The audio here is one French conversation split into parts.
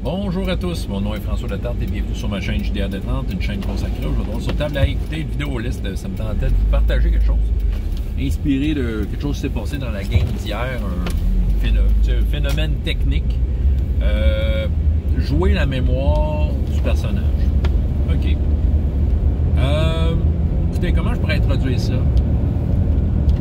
Bonjour à tous, mon nom est François Letarte et bienvenue sur ma chaîne JDR Détente, une chaîne consacrée aujourd'hui sur table à écouter une vidéo liste. Ça me tentait de partager quelque chose, inspiré de quelque chose qui s'est passé dans la game d'hier, un phénomène technique, jouer la mémoire du personnage. Ok. Écoutez, comment je pourrais introduire ça?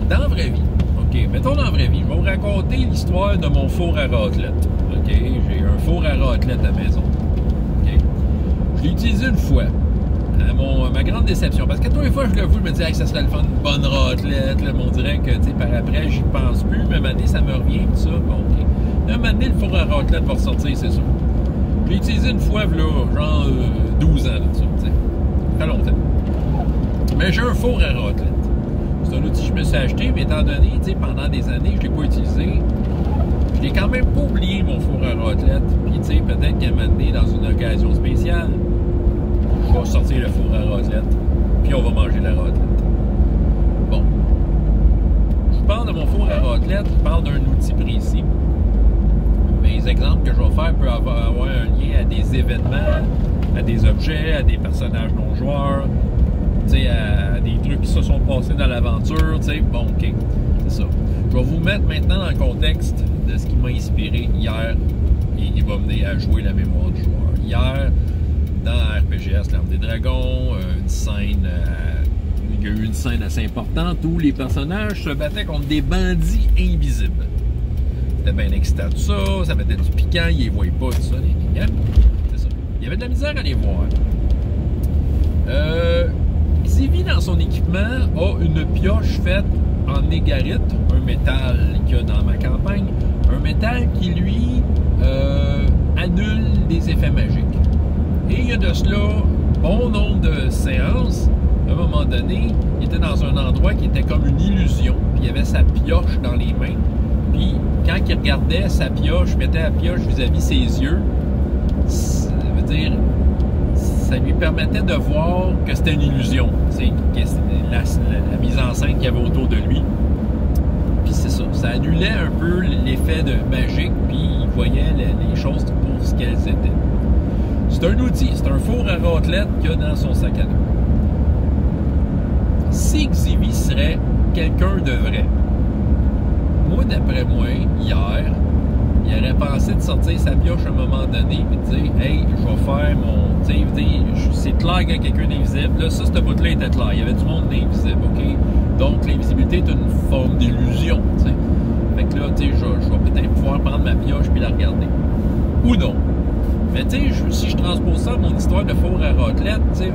Dans la vraie vie, ok, mettons dans la vraie vie, je vais vous raconter l'histoire de mon four à raclette. OK, j'ai un four à raclette à la maison. OK. Je l'ai utilisé une fois. À ma grande déception. Parce que tous les fois, je me disais que ça serait le fun, une bonne raclette. Là, on dirait que, tu sais, par après, j'y pense plus. Mais maintenant, ça me revient, tout ça. Bon, OK. Là, maintenant, le four à raclette va ressortir, c'est sûr. Je l'ai utilisé une fois, là, genre 12 ans, là, tu sais. Très longtemps. Mais j'ai un four à raclette. C'est un outil que je me suis acheté, mais étant donné, tu sais, pendant des années, je ne l'ai pas utilisé. Je n'ai quand même pas oublié mon four à raclette. Puis, tu sais, peut-être qu'à un moment donné, dans une occasion spéciale, je vais sortir le four à raclette, puis on va manger la raclette. Bon. Je vous parle de mon four à raclette, je parle d'un outil précis. Mes exemples que je vais faire peuvent avoir un lien à des événements, à des objets, à des personnages non-joueurs, tu sais, à des trucs qui se sont passés dans l'aventure, tu sais. Bon, OK, c'est ça. Je vais vous mettre maintenant dans le contexte de ce qui m'a inspiré hier et qui va mener à jouer la mémoire du joueur. Hier, dans RPGS, l'Arme des Dragons, il y a eu une scène assez importante où les personnages se battaient contre des bandits invisibles. C'était bien excitant tout ça, ça mettait du piquant, ils les voyaient pas, tout ça, c'est ça. Il y avait de la misère à les voir. Xivy, dans son équipement, a une pioche faite en négarite, un métal qu'il y a dans ma campagne, un métal qui, lui, annule des effets magiques. Et il y a de cela bon nombre de séances. À un moment donné, il était dans un endroit qui était comme une illusion, puis il avait sa pioche dans les mains. Puis, quand il regardait sa pioche, mettait la pioche vis-à-vis ses yeux, ça veut dire, ça lui permettait de voir que c'était une illusion. C'est la mise en scène qu'il y avait autour de lui. Puis c'est ça. Ça annulait un peu l'effet de magique, puis il voyait les choses pour ce qu'elles étaient. C'est un outil, c'est un four à raclette qu'il a dans son sac à dos. Si Xivy serait quelqu'un de vrai, moi, d'après moi, hier, il aurait pensé de sortir sa pioche à un moment donné et de dire « Hey, je vais faire mon... » Tu sais, c'est clair qu'il y a quelqu'un d'invisible. Là, ça, cette bout-là était clair. Il y avait du monde d'invisible, OK? Donc, l'invisibilité est une forme d'illusion, tu sais. Fait que là, tu sais, je vais peut-être pouvoir prendre ma pioche puis la regarder. Ou non. Mais tu sais, si je transpose ça à mon histoire de four à raclette, tu sais,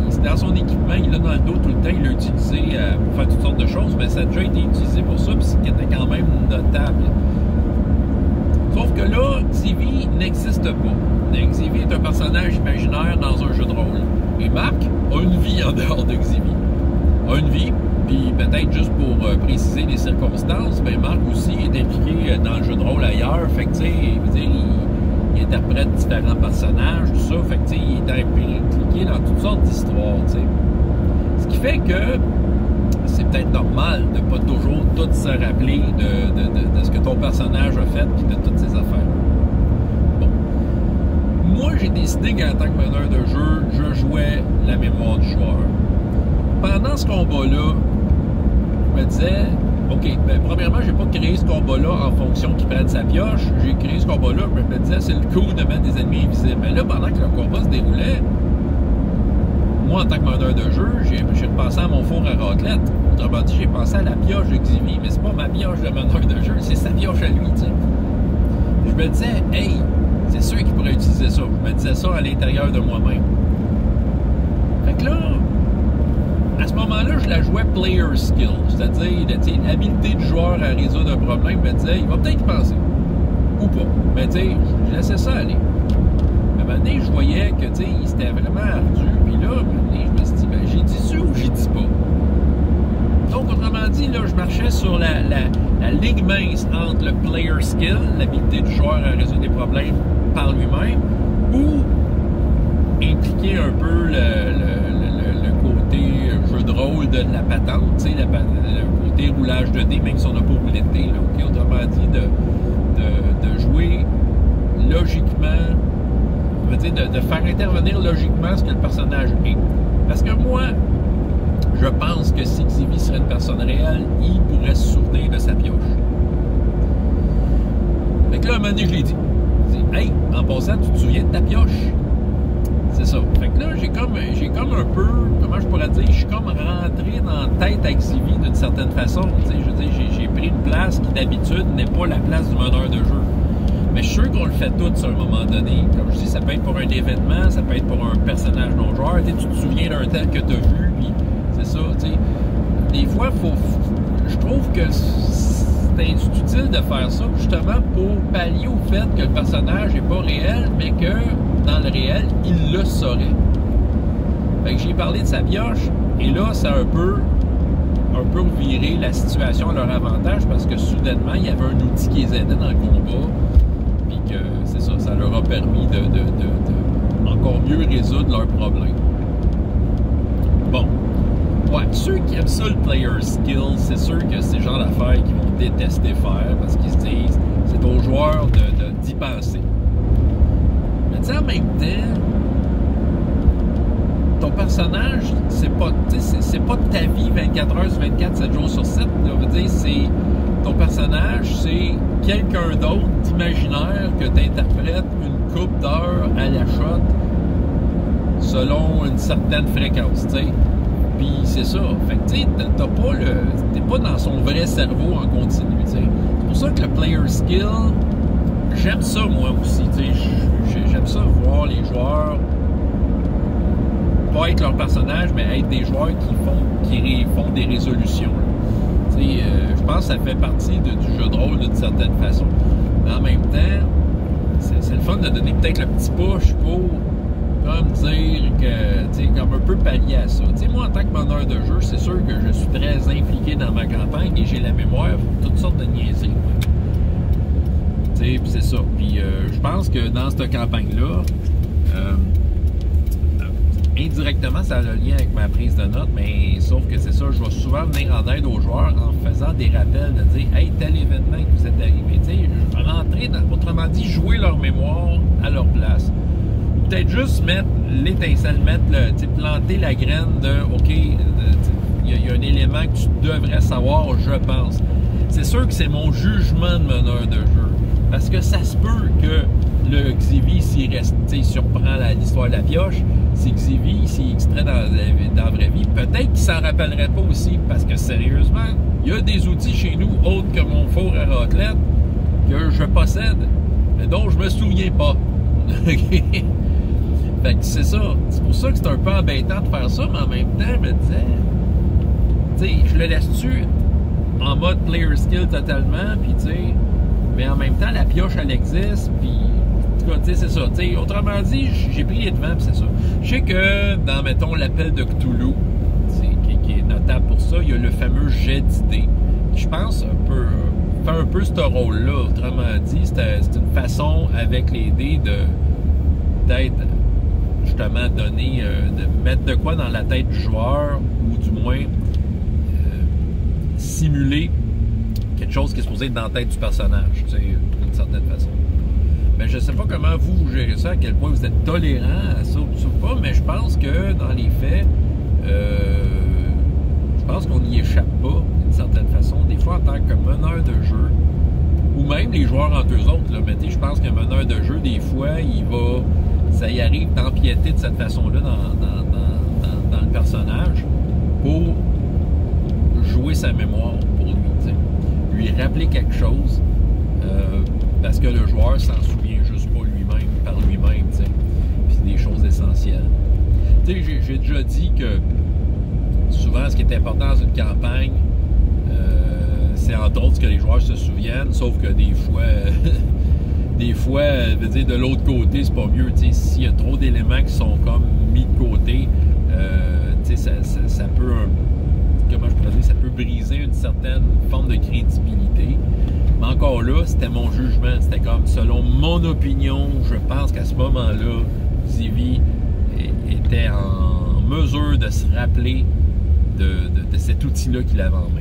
c'est dans son équipement, il l'a dans le dos tout le temps, il l'a utilisé pour faire toutes sortes de choses, mais ça a déjà été utilisé pour ça, puis c'était quand même notable. Sauf que là, Xivy n'existe pas. Xivy est un personnage imaginaire dans un jeu de rôle. Et Marc a une vie en dehors de Xivy. A une vie, puis peut-être juste pour préciser les circonstances, ben Marc aussi est impliqué dans le jeu de rôle ailleurs. Fait que, tu sais, il interprète différents personnages, tout ça. Fait que, tu sais, il est impliqué dans toutes sortes d'histoires, tu sais. Ce qui fait que c'est peut-être normal de pas toujours tout se rappeler de ce que ton personnage a fait et de toutes ses affaires. Bon. Moi, j'ai décidé qu'en tant que meneur de jeu, je jouais la mémoire du joueur. Pendant ce combat-là, je me disais, OK, ben, premièrement, j'ai pas créé ce combat-là en fonction qu'il prenne sa pioche. J'ai créé ce combat-là, je me disais, c'est le coup de mettre des ennemis invisibles. Mais là, pendant que le combat se déroulait, moi, en tant que meneur de jeu, j'ai repensé à mon four à raclette. Autrement dit, j'ai pensé à la pioche de Xivy, mais c'est pas ma pioche de meneur de jeu, c'est sa pioche à lui, tu sais. Je me disais, hey, c'est sûr qu'il pourrait utiliser ça. Je me disais ça à l'intérieur de moi-même. Fait que là, à ce moment-là, je la jouais player skill, c'est-à-dire l'habilité du joueur à résoudre un problème. Je me disais, il va peut-être y penser. Ou pas. Mais tu sais, je laissais ça aller. À un moment donné, je voyais que, tu sais, c'était vraiment ardu. Puis là, je me suis dit, ben, j'ai dit ça ou j'ai dit pas? Donc, autrement dit, là, je marchais sur la ligne mince entre le player skill, l'habilité du joueur à résoudre des problèmes par lui-même, ou impliquer un peu le côté jeu de rôle de la patente, tu sais, le côté roulage de dés, même si on n'a pas roulé de dés, là, okay? Autrement dit, de jouer logiquement dire, de faire intervenir logiquement ce que le personnage est. Parce que moi, je pense que si Xivie serait une personne réelle, il pourrait se souvenir de sa pioche. Fait que là, à un moment donné, je l'ai dit. Hey, en passant, tu te souviens de ta pioche? C'est ça. Fait que là, j'ai comme un peu, comment je pourrais dire, je suis comme rentré dans la tête à Xivie d'une certaine façon. Je veux dire, j'ai pris une place qui d'habitude n'est pas la place du meneur de jeu. Mais je suis sûr qu'on le fait tous à un moment donné. Comme je dis, ça peut être pour un événement, ça peut être pour un personnage non-joueur. Tu te souviens d'un tel que tu as vu, puis c'est ça. T'sais. Des fois, je trouve que c'est utile de faire ça justement pour pallier au fait que le personnage n'est pas réel, mais que dans le réel, il le saurait. Fait que j'ai parlé de sa pioche, et là, ça a un peu reviré la situation à leur avantage parce que soudainement, il y avait un outil qui les aidait dans le combat, puis que c'est ça, ça leur a permis de encore mieux résoudre leurs problèmes. Bon. Ouais, ceux qui aiment ça, le player skill, c'est sûr que c'est le genre d'affaires qu'ils vont détester faire parce qu'ils se disent c'est aux joueurs d'y penser. Mais tu sais, en même temps, ton personnage, c'est pas ta vie 24 heures sur 24, 7 jours sur 7. Là, veut dire, ton personnage, c'est quelqu'un d'autre d'imaginaire que tu interprètes une couple d'heures à la shot selon une certaine fréquence, tu sais. Puis c'est ça. Fait que tu sais, t'es pas dans son vrai cerveau en continu, tu sais. C'est pour ça que le player skill, j'aime ça moi aussi, tu sais. J'aime ça voir les joueurs pas être leur personnage, mais être des joueurs qui font des résolutions. Tu sais, je pense que ça fait partie du jeu de rôle d'une certaine façon. Mais en même temps, c'est le fun de donner peut-être le petit push pour comme dire que, tu sais, comme un peu pallier à ça. Tu sais, moi, en tant que meneur de jeu, c'est sûr que je suis très impliqué dans ma campagne et j'ai la mémoire pour toutes sortes de niaiseries. Tu sais, puis c'est ça. Puis je pense que dans cette campagne-là, indirectement, ça a le lien avec ma prise de notes, mais sauf que c'est ça, je vais souvent venir en aide aux joueurs en faisant des rappels de dire « Hey, tel événement que vous êtes arrivé. » Tu sais, je vais rentrer dans, autrement dit, jouer leur mémoire à leur place. Peut-être juste mettre l'étincelle, planter la graine de « OK, il y a un élément que tu devrais savoir, je pense. » C'est sûr que c'est mon jugement de meneur de jeu. Parce que ça se peut que le Xivie, s'il surprend l'histoire de la pioche, si Xivie, s'il extrait dans la vraie vie, peut-être qu'il s'en rappellerait pas aussi. Parce que sérieusement, il y a des outils chez nous, autres que mon four à raclette, que je possède, mais dont je me souviens pas. Fait que c'est ça. C'est pour ça que c'est un peu embêtant de faire ça, mais en même temps, je me disais, tu sais, je le laisse-tu en mode player skill totalement, puis tu sais, mais en même temps, la pioche, elle existe, puis en tout cas, tu sais, c'est ça. Tu sais, autrement dit, j'ai pris les devants, puis c'est ça. Je sais que dans, mettons, l'appel de Cthulhu, qui est notable pour ça, il y a le fameux jet d'idées, qui, je pense, fait un peu ce rôle-là. Autrement dit, c'est une façon, avec les dés, d'être justement donné, de mettre de quoi dans la tête du joueur, ou du moins simuler quelque chose qui est supposé être dans la tête du personnage, tu sais, d'une certaine façon. Mais je sais pas comment vous gérez ça, à quel point vous êtes tolérant à ça ou pas, mais je pense que dans les faits, je pense qu'on n'y échappe pas d'une certaine façon. Des fois, en tant que meneur de jeu, ou même les joueurs entre eux autres, là, mais je pense qu'un meneur de jeu, des fois, ça y arrive d'empiéter de cette façon-là dans le personnage pour jouer sa mémoire pour lui, t'sais. Lui rappeler quelque chose parce que le joueur s'en souvient juste pas lui-même, par lui-même, t'sais. Puis c'est des choses essentielles. T'sais, j'ai déjà dit que souvent ce qui est important dans une campagne, c'est entre autres ce que les joueurs se souviennent, sauf que des fois, je veux dire, de l'autre côté, c'est pas mieux. S'il y a trop d'éléments qui sont comme mis de côté, ça peut, comment je pourrais dire, ça peut briser une certaine forme de crédibilité. Mais encore là, c'était mon jugement. C'était comme, selon mon opinion, je pense qu'à ce moment-là, Xivie était en mesure de se rappeler de cet outil-là qu'il avait en main.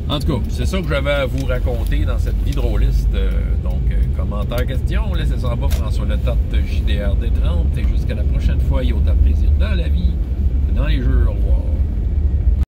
En tout cas, c'est ça que j'avais à vous raconter dans cette vidéoliste. Donc, commentaires, questions, laissez ça en bas, François Letotte, JDRD30. Et jusqu'à la prochaine fois, il y a autant de plaisir dans la vie.